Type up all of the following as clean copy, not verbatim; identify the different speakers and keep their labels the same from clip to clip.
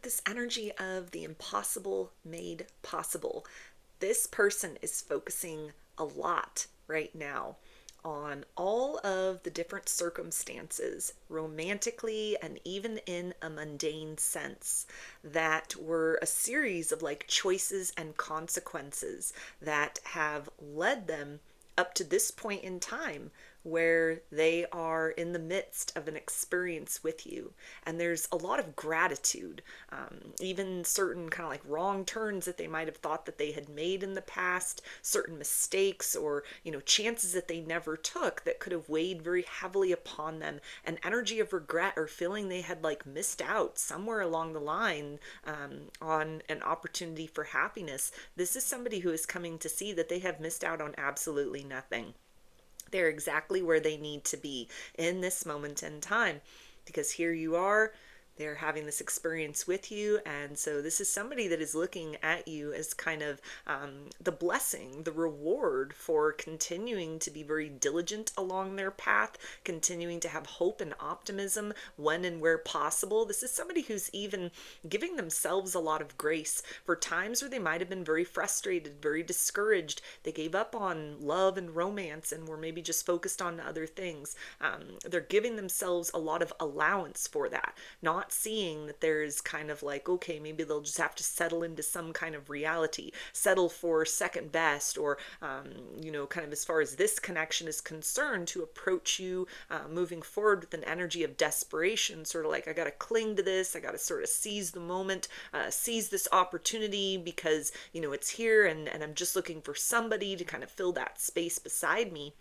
Speaker 1: with this energy of the impossible made possible. This person is focusing a lot right now on all of the different circumstances, romantically and even in a mundane sense, that were a series of like choices and consequences that have led them up to this point in time where they are in the midst of an experience with you. And there's a lot of gratitude, even certain kind of like wrong turns that they might have thought that they had made in the past, certain mistakes or, chances that they never took that could have weighed very heavily upon them, an energy of regret or feeling they had like missed out somewhere along the line on an opportunity for happiness. This is somebody who is coming to see that they have missed out on absolutely nothing. They're exactly where they need to be in this moment in time, because here you are, they're having this experience with you. And so this is somebody that is looking at you as kind of the blessing, the reward for continuing to be very diligent along their path, continuing to have hope and optimism when and where possible. This is somebody who's even giving themselves a lot of grace for times where they might have been very frustrated, very discouraged. They gave up on love and romance and were maybe just focused on other things. They're giving themselves a lot of allowance for that, not seeing that there's kind of like, okay, maybe they'll just have to settle into some kind of reality, settle for second best, or, kind of as far as this connection is concerned, to approach you moving forward with an energy of desperation, sort of like, I got to cling to this, I got to sort of seize the moment, seize this opportunity because, it's here and I'm just looking for somebody to kind of fill that space beside me.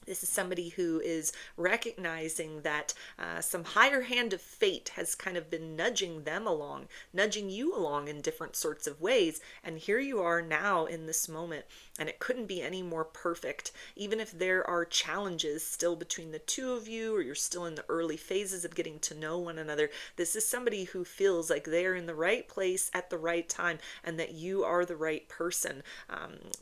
Speaker 1: This is somebody who is recognizing that some higher hand of fate has kind of been nudging them along, nudging you along in different sorts of ways. And here you are now in this moment, and it couldn't be any more perfect. Even if there are challenges still between the two of you, or you're still in the early phases of getting to know one another, this is somebody who feels like they're in the right place at the right time, and that you are the right person,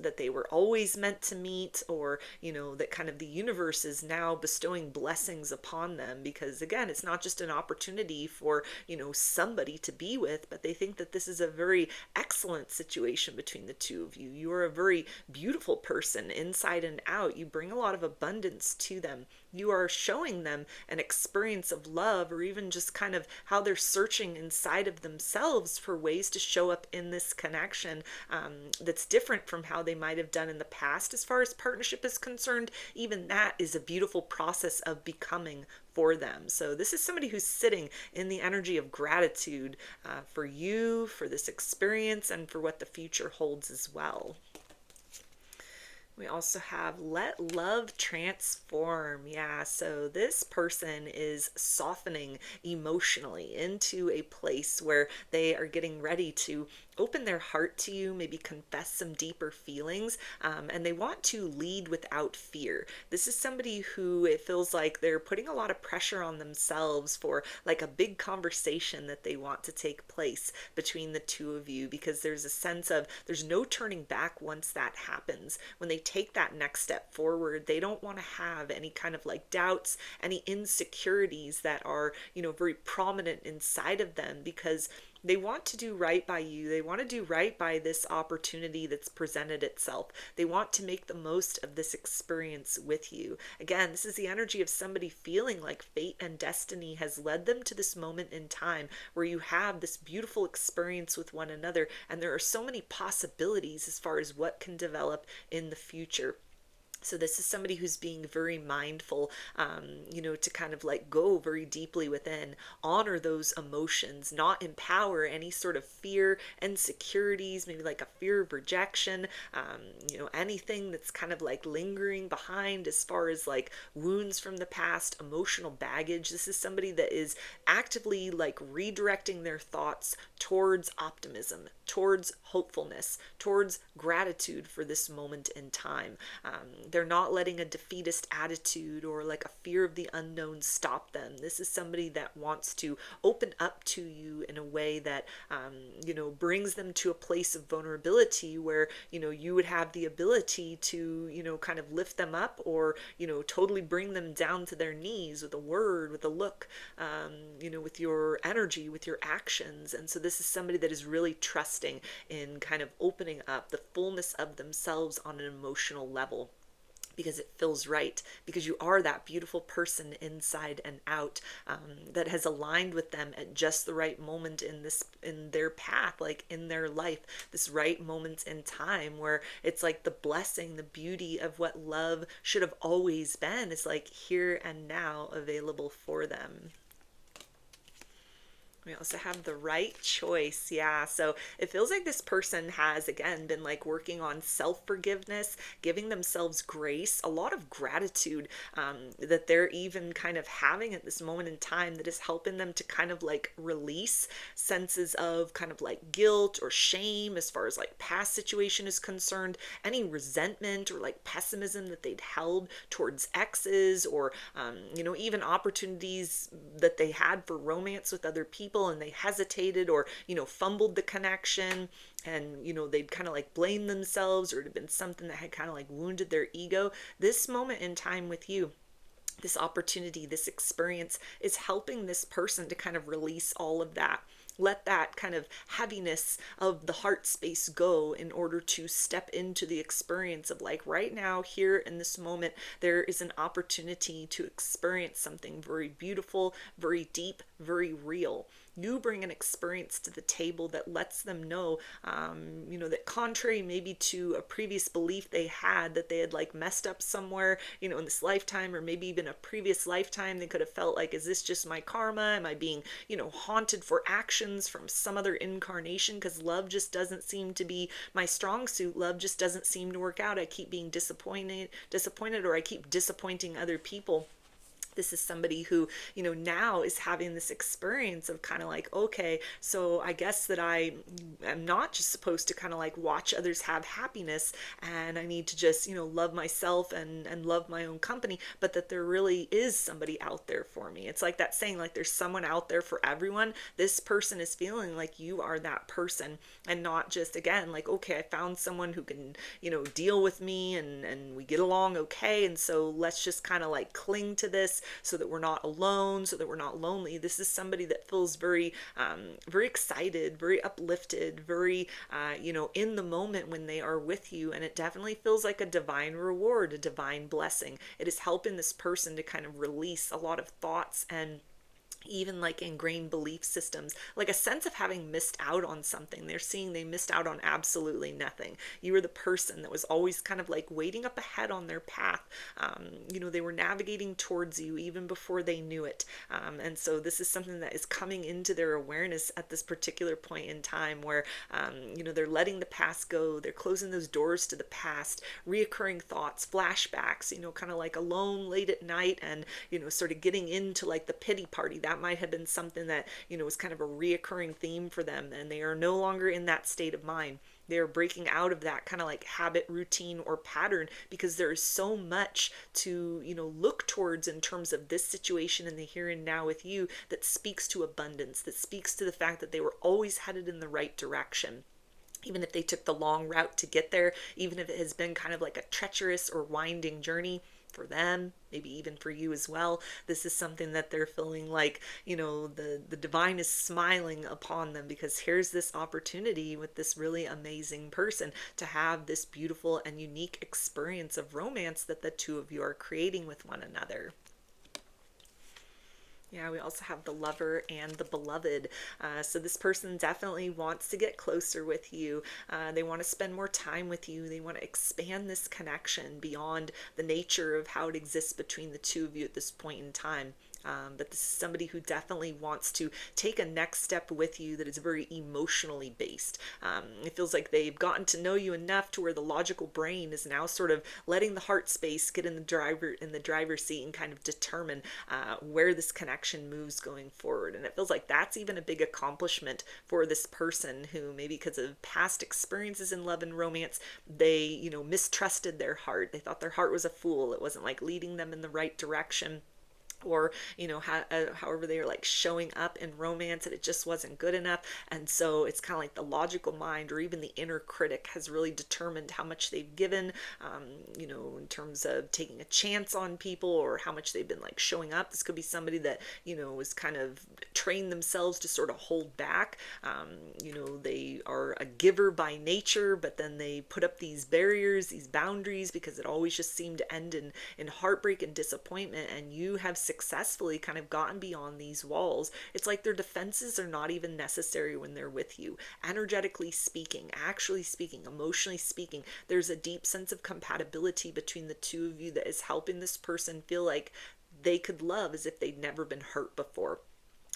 Speaker 1: that they were always meant to meet, or, that kind of the universe is now bestowing blessings upon them, because again, it's not just an opportunity for, somebody to be with, but they think that this is a very excellent situation between the two of you. You are a very beautiful person inside and out. You bring a lot of abundance to them. You are showing them an experience of love, or even just kind of how they're searching inside of themselves for ways to show up in this connection that's different from how they might have done in the past. As far as partnership is concerned, even that is a beautiful process of becoming for them. So this is somebody who's sitting in the energy of gratitude for you, for this experience, and for what the future holds as well. We also have let love transform. Yeah, so this person is softening emotionally into a place where they are getting ready to open their heart to you, maybe confess some deeper feelings, and they want to lead without fear. This is somebody who it feels like they're putting a lot of pressure on themselves for like a big conversation that they want to take place between the two of you, because there's a sense of there's no turning back once that happens. When they take that next step forward, they don't want to have any kind of like doubts, any insecurities that are, very prominent inside of them, because they want to do right by you. They want to do right by this opportunity that's presented itself. They want to make the most of this experience with you. Again, this is the energy of somebody feeling like fate and destiny has led them to this moment in time where you have this beautiful experience with one another, and there are so many possibilities as far as what can develop in the future. So this is somebody who's being very mindful, to kind of like go very deeply within, honor those emotions, not empower any sort of fear, insecurities, maybe like a fear of rejection, anything that's kind of like lingering behind as far as like wounds from the past, emotional baggage. This is somebody that is actively like redirecting their thoughts towards optimism, towards hopefulness, towards gratitude for this moment in time. They're not letting a defeatist attitude or like a fear of the unknown stop them. This is somebody that wants to open up to you in a way that, brings them to a place of vulnerability where, you would have the ability to, kind of lift them up or, totally bring them down to their knees with a word, with a look, with your energy, with your actions. And so this is somebody that is really trusting in kind of opening up the fullness of themselves on an emotional level, because it feels right, because you are that beautiful person inside and out, that has aligned with them at just the right moment in their path, like in their life, this right moment in time where it's like the blessing, the beauty of what love should have always been is like here and now available for them. We also have the right choice. Yeah. So it feels like this person has, again, been like working on self forgiveness, giving themselves grace, a lot of gratitude, that they're even kind of having at this moment in time that is helping them to kind of like release senses of kind of like guilt or shame as far as like past situation is concerned, any resentment or like pessimism that they'd held towards exes or, even opportunities that they had for romance with other people and they hesitated or fumbled the connection, and they'd kind of like blame themselves or it had been something that had kind of like wounded their ego. This moment in time with you, this opportunity, this experience is helping this person to kind of release all of that. Let that kind of heaviness of the heart space go in order to step into the experience of like right now, here in this moment, there is an opportunity to experience something very beautiful, very deep, very real. You bring an experience to the table that lets them know, that contrary maybe to a previous belief they had that they had like messed up somewhere, in this lifetime, or maybe even a previous lifetime, they could have felt like, is this just my karma? Am I being, haunted for actions from some other incarnation? Because love just doesn't seem to be my strong suit. Love just doesn't seem to work out. I keep being disappointed, or I keep disappointing other people. This is somebody who, now is having this experience of kind of like, okay, so I guess that I am not just supposed to kind of like watch others have happiness and I need to just, love myself and love my own company, but that there really is somebody out there for me. It's like that saying, like there's someone out there for everyone. This person is feeling like you are that person, and not just, again, like, okay, I found someone who can, deal with me and we get along okay. And so let's just kind of like cling to this so that we're not alone, so that we're not lonely. This is somebody that feels very, very excited, very uplifted, very, in the moment when they are with you. And it definitely feels like a divine reward, a divine blessing. It is helping this person to kind of release a lot of thoughts and even like ingrained belief systems, like a sense of having missed out on something. They're seeing they missed out on absolutely nothing. You were the person that was always kind of like waiting up ahead on their path. They were navigating towards you even before they knew it. And so this is something that is coming into their awareness at this particular point in time where, they're letting the past go. They're closing those doors to the past, reoccurring thoughts, flashbacks, kind of like alone late at night and, sort of getting into like the pity party. That might have been something that, was kind of a reoccurring theme for them, and they are no longer in that state of mind. They're breaking out of that kind of like habit, routine, or pattern because there is so much to, look towards in terms of this situation in the here and now with you that speaks to abundance, that speaks to the fact that they were always headed in the right direction. Even if they took the long route to get there, even if it has been kind of like a treacherous or winding journey for them, maybe even for you as well, this is something that they're feeling like, the divine is smiling upon them, because here's this opportunity with this really amazing person to have this beautiful and unique experience of romance that the two of you are creating with one another. Yeah, we also have the lover and the beloved. So this person definitely wants to get closer with you. They want to spend more time with you. They want to expand this connection beyond the nature of how it exists between the two of you at this point in time. But this is somebody who definitely wants to take a next step with you that is very emotionally based. It feels like they've gotten to know you enough to where the logical brain is now sort of letting the heart space get in the driver's seat and kind of determine where this connection moves going forward. And it feels like that's even a big accomplishment for this person who maybe because of past experiences in love and romance, they, mistrusted their heart. They thought their heart was a fool. It wasn't like leading them in the right direction, or however they were like showing up in romance, and it just wasn't good enough. And so it's kind of like the logical mind or even the inner critic has really determined how much they've given, in terms of taking a chance on people, or how much they've been like showing up. This could be somebody that was kind of trained themselves to sort of hold back. They are a giver by nature, but then they put up these barriers, these boundaries, because it always just seemed to end in heartbreak and disappointment. And you have successfully kind of gotten beyond these walls. It's like their defenses are not even necessary when they're with you. Energetically speaking, actually speaking, emotionally speaking, there's a deep sense of compatibility between the two of you that is helping this person feel like they could love as if they'd never been hurt before.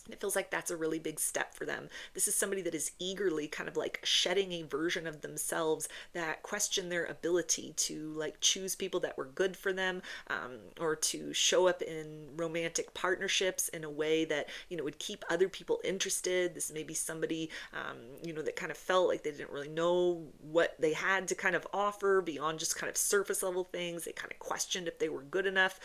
Speaker 1: And it feels like that's a really big step for them. This is somebody that is eagerly kind of like shedding a version of themselves that question their ability to like choose people that were good for them, or to show up in romantic partnerships in a way that, would keep other people interested. This may be somebody, that kind of felt like they didn't really know what they had to kind of offer beyond just kind of surface level things. They kind of questioned if they were good enough.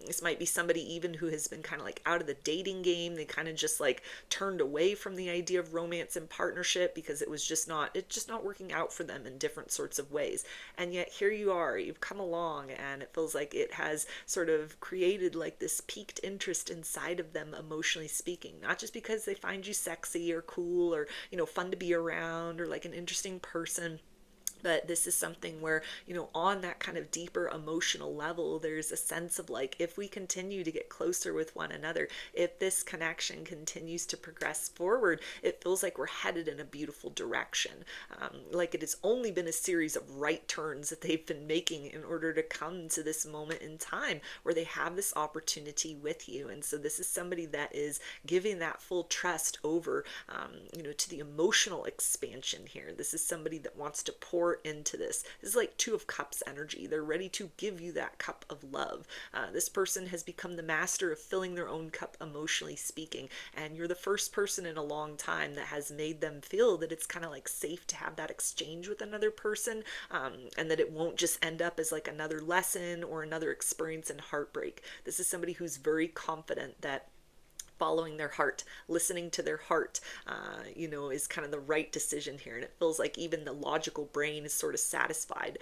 Speaker 1: This might be somebody even who has been kind of like out of the dating game. They kind of just like turned away from the idea of romance and partnership because it's just not working out for them in different sorts of ways. And yet here you are, you've come along, and it feels like it has sort of created like this piqued interest inside of them, emotionally speaking, not just because they find you sexy or cool or fun to be around or like an interesting person. But this is something where, on that kind of deeper emotional level, there's a sense of like, if we continue to get closer with one another, if this connection continues to progress forward, it feels like we're headed in a beautiful direction. Like it has only been a series of right turns that they've been making in order to come to this moment in time where they have this opportunity with you. And so this is somebody that is giving that full trust over, to the emotional expansion here. This is somebody that wants to pour into this. This is like Two of Cups energy. They're ready to give you that cup of love. This person has become the master of filling their own cup, emotionally speaking, and you're the first person in a long time that has made them feel that it's kind of like safe to have that exchange with another person, and that it won't just end up as like another lesson or another experience in heartbreak. This is somebody who's very confident that following their heart, listening to their heart, is kind of the right decision here. And it feels like even the logical brain is sort of satisfied.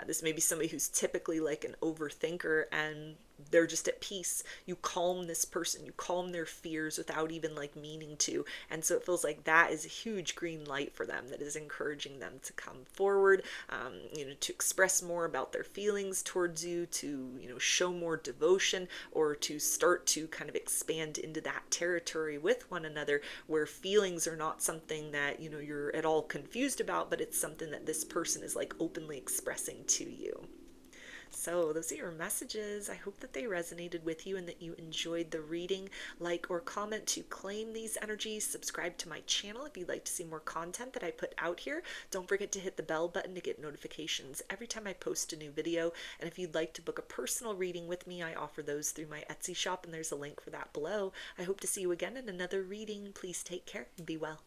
Speaker 1: This may be somebody who's typically like an overthinker, and they're just at peace. You calm this person, you calm their fears without even like meaning to. And so it feels like that is a huge green light for them that is encouraging them to come forward, to express more about their feelings towards you, to, show more devotion, or to start to kind of expand into that territory with one another where feelings are not something that, you're at all confused about, but it's something that this person is like openly expressing to you. So those are your messages. I hope that they resonated with you and that you enjoyed the reading. Like or comment to claim these energies. Subscribe to my channel if you'd like to see more content that I put out here. Don't forget to hit the bell button to get notifications every time I post a new video. And if you'd like to book a personal reading with me, I offer those through my Etsy shop, and there's a link for that below. I hope to see you again in another reading. Please take care and be well.